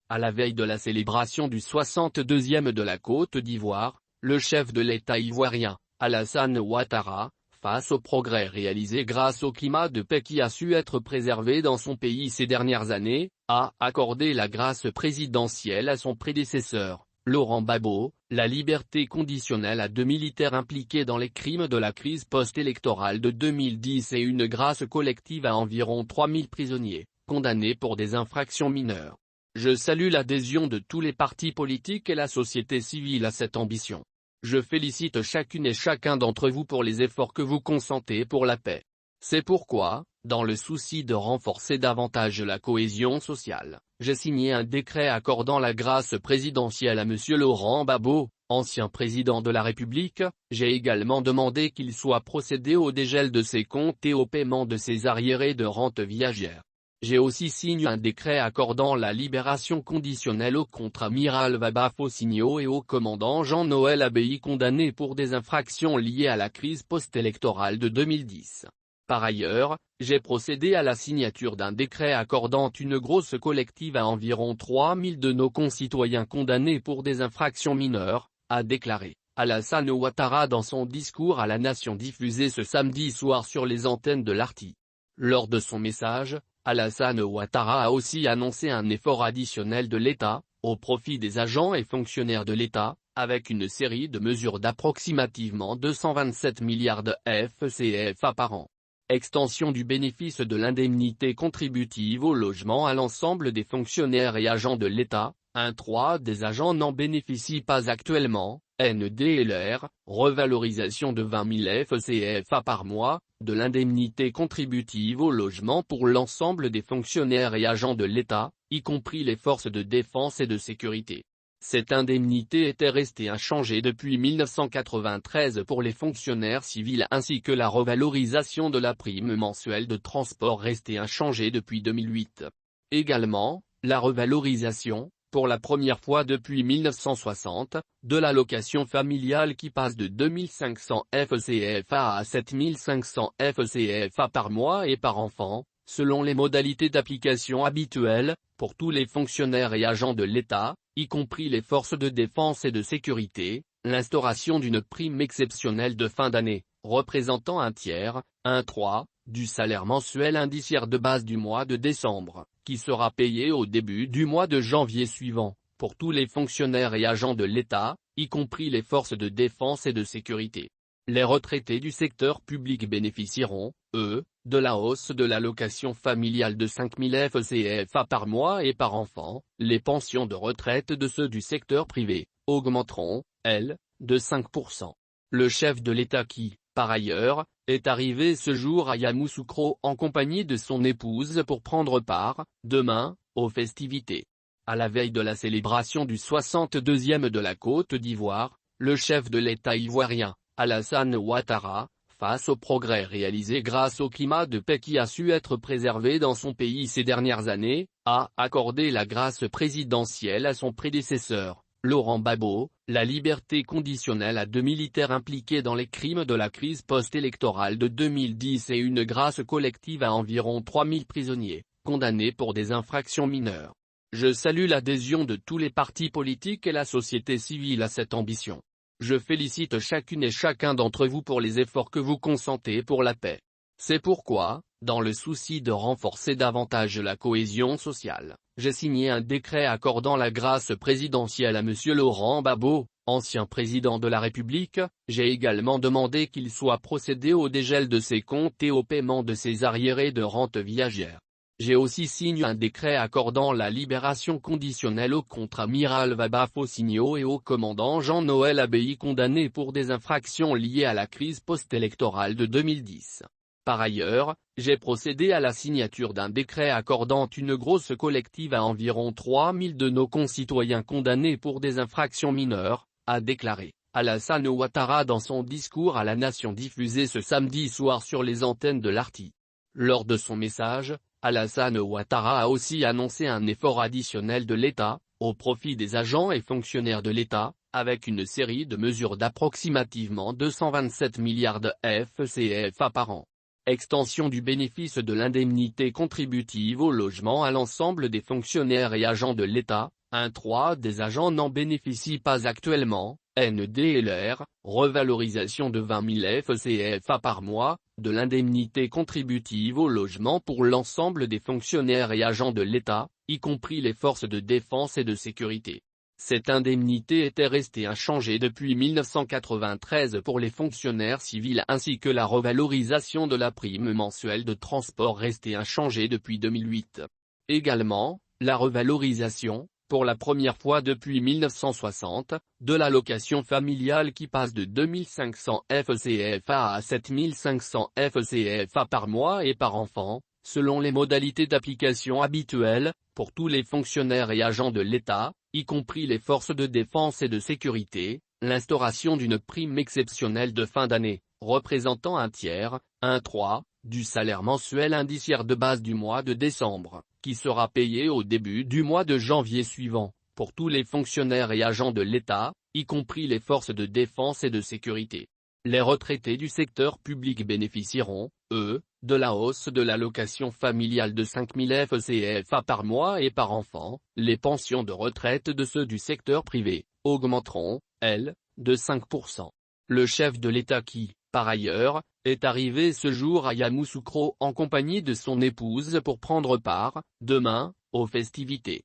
À la veille de la célébration du 62e de la Côte d'Ivoire, le chef de l'État ivoirien, Alassane Ouattara, face aux progrès réalisés grâce au climat de paix qui a su être préservé dans son pays ces dernières années, a accordé la grâce présidentielle à son prédécesseur, Laurent Gbagbo, la liberté conditionnelle à 2 militaires impliqués dans les crimes de la crise post-électorale de 2010 et une grâce collective à environ 3000 prisonniers, condamnés pour des infractions mineures. Je salue l'adhésion de tous les partis politiques et la société civile à cette ambition. Je félicite chacune et chacun d'entre vous pour les efforts que vous consentez pour la paix. C'est pourquoi, dans le souci de renforcer davantage la cohésion sociale, j'ai signé un décret accordant la grâce présidentielle à M. Laurent Gbagbo, ancien président de la République. J'ai également demandé qu'il soit procédé au dégel de ses comptes et au paiement de ses arriérés de rente viagère. J'ai aussi signé un décret accordant la libération conditionnelle au contre-amiral Waba Faucigno et au commandant Jean-Noël Abbaye condamnés pour des infractions liées à la crise post-électorale de 2010. Par ailleurs, j'ai procédé à la signature d'un décret accordant une grosse collective à environ 3000 de nos concitoyens condamnés pour des infractions mineures, a déclaré Alassane Ouattara dans son discours à la nation diffusé ce samedi soir sur les antennes de l'Arti. Lors de son message, Alassane Ouattara a aussi annoncé un effort additionnel de l'État, au profit des agents et fonctionnaires de l'État, avec une série de mesures d'approximativement 227 milliards de FCFA par an. Extension du bénéfice de l'indemnité contributive au logement à l'ensemble des fonctionnaires et agents de l'État, 1/3 des agents n'en bénéficient pas actuellement, NDLR, revalorisation de 20 000 FCFA par mois, de l'indemnité contributive au logement pour l'ensemble des fonctionnaires et agents de l'État, y compris les forces de défense et de sécurité. Cette indemnité était restée inchangée depuis 1993 pour les fonctionnaires civils ainsi que la revalorisation de la prime mensuelle de transport restée inchangée depuis 2008. Également, la revalorisation, pour la première fois depuis 1960, de l'allocation familiale qui passe de 2500 FCFA à 7500 FCFA par mois et par enfant, selon les modalités d'application habituelles, pour tous les fonctionnaires et agents de l'État, y compris les forces de défense et de sécurité, l'instauration d'une prime exceptionnelle de fin d'année, représentant 1/3, 1/3, du salaire mensuel indiciaire de base du mois de décembre, qui sera payé au début du mois de janvier suivant, pour tous les fonctionnaires et agents de l'État, y compris les forces de défense et de sécurité. Les retraités du secteur public bénéficieront, eux, de la hausse de l'allocation familiale de 5000 FCFA par mois et par enfant. Les pensions de retraite de ceux du secteur privé augmenteront, elles, de 5%. Le chef de l'État qui, par ailleurs, est arrivé ce jour à Yamoussoukro en compagnie de son épouse pour prendre part, demain, aux festivités. À la veille de la célébration du 62e de la Côte d'Ivoire, le chef de l'État ivoirien, Alassane Ouattara, face aux progrès réalisés grâce au climat de paix qui a su être préservé dans son pays ces dernières années, a accordé la grâce présidentielle à son prédécesseur, Laurent Gbagbo, la liberté conditionnelle à 2 militaires impliqués dans les crimes de la crise post-électorale de 2010 et une grâce collective à environ 3000 prisonniers, condamnés pour des infractions mineures. Je salue l'adhésion de tous les partis politiques et la société civile à cette ambition. Je félicite chacune et chacun d'entre vous pour les efforts que vous consentez pour la paix. C'est pourquoi, dans le souci de renforcer davantage la cohésion sociale, j'ai signé un décret accordant la grâce présidentielle à M. Laurent Gbagbo, ancien président de la République. J'ai également demandé qu'il soit procédé au dégel de ses comptes et au paiement de ses arriérés de rente viagère. J'ai aussi signé un décret accordant la libération conditionnelle au contre-amiral Waba Faucigno et au commandant Jean-Noël Abbaye condamnés pour des infractions liées à la crise post-électorale de 2010. Par ailleurs, j'ai procédé à la signature d'un décret accordant une grosse collective à environ 3000 de nos concitoyens condamnés pour des infractions mineures, a déclaré Alassane Ouattara dans son discours à la nation diffusé ce samedi soir sur les antennes de l'Arti. Lors de son message, Alassane Ouattara a aussi annoncé un effort additionnel de l'État, au profit des agents et fonctionnaires de l'État, avec une série de mesures d'approximativement 227 milliards de FCFA par an. Extension du bénéfice de l'indemnité contributive au logement à l'ensemble des fonctionnaires et agents de l'État, 1,3 des agents n'en bénéficient pas actuellement, NDLR, revalorisation de 20 000 FCFA par mois, de l'indemnité contributive au logement pour l'ensemble des fonctionnaires et agents de l'État, y compris les forces de défense et de sécurité. Cette indemnité était restée inchangée depuis 1993 pour les fonctionnaires civils ainsi que la revalorisation de la prime mensuelle de transport restée inchangée depuis 2008. Également, la revalorisation, pour la première fois depuis 1960, de l'allocation familiale qui passe de 2500 FCFA à 7500 FCFA par mois et par enfant, selon les modalités d'application habituelles, pour tous les fonctionnaires et agents de l'État, y compris les forces de défense et de sécurité, l'instauration d'une prime exceptionnelle de fin d'année, représentant un tiers, 1,3, du salaire mensuel indiciaire de base du mois de décembre, qui sera payé au début du mois de janvier suivant, pour tous les fonctionnaires et agents de l'État, y compris les forces de défense et de sécurité. Les retraités du secteur public bénéficieront, eux, de la hausse de l'allocation familiale de 5 000 FCFA par mois et par enfant. Les pensions de retraite de ceux du secteur privé augmenteront, elles, de 5%. Le chef de l'État qui, par ailleurs, est arrivé ce jour à Yamoussoukro en compagnie de son épouse pour prendre part, demain, aux festivités.